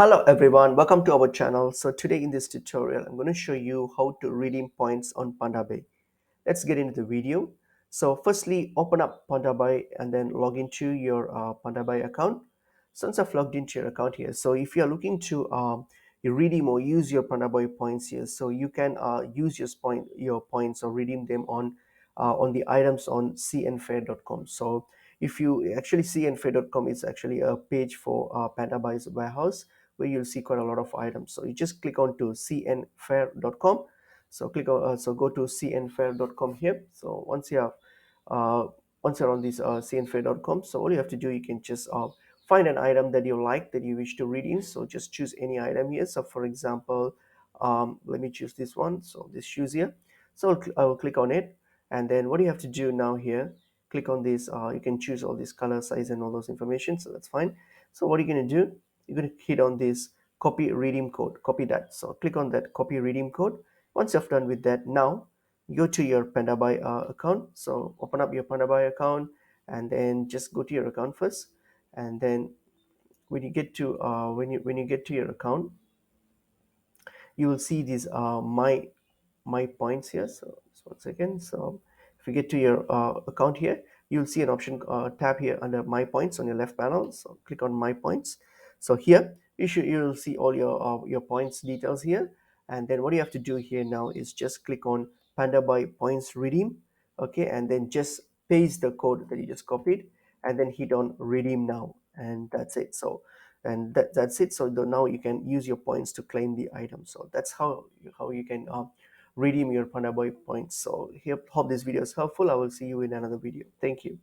Hello everyone, welcome to our channel. So today in this tutorial, I'm going to show you how to redeem points on Pandabuy. Let's get into the video. So firstly, open up Pandabuy and then log into your Pandabuy account. Since I've logged into your account here, so if you're looking to you redeem or use your Pandabuy points here, so you can use your points or redeem them on the items on cnfair.com. So if you actually cnfair.com is actually a page for Pandabuy's warehouse where you'll see quite a lot of items. So you just click on to cnfair.com. So so go to cnfair.com here. So uh, once you're on this cnfair.com, so all you have to do, you can just find an item that you like that you wish to redeem. So just choose any item here. So for example, let me choose this one. So this shoes here. So I will click on it, and then what you have to do now here, click on this. You can choose all this color, size, and all those information. So that's fine. So what you're gonna do, you're going to hit on this copy redeem code, copy that. So click on that copy redeem code. Once you've done with that, now go to your Pandabuy account. So open up your Pandabuy account and then just go to your account first, and then when you get to when you get to your account, you will see these my points here. So just 1 second. So if you get to your account here, you'll see an option tab here under my points on your left panel. So click on my points. So here you'll see all your points details here, and then what you have to do here now is just click on Pandabuy points redeem. Okay, and then just paste the code that you just copied and then hit on redeem now, and that's it. So and that's it. So now you can use your points to claim the item. So that's how you can redeem your Pandabuy points. So here, hope this video is helpful. I will see you in another video. Thank you.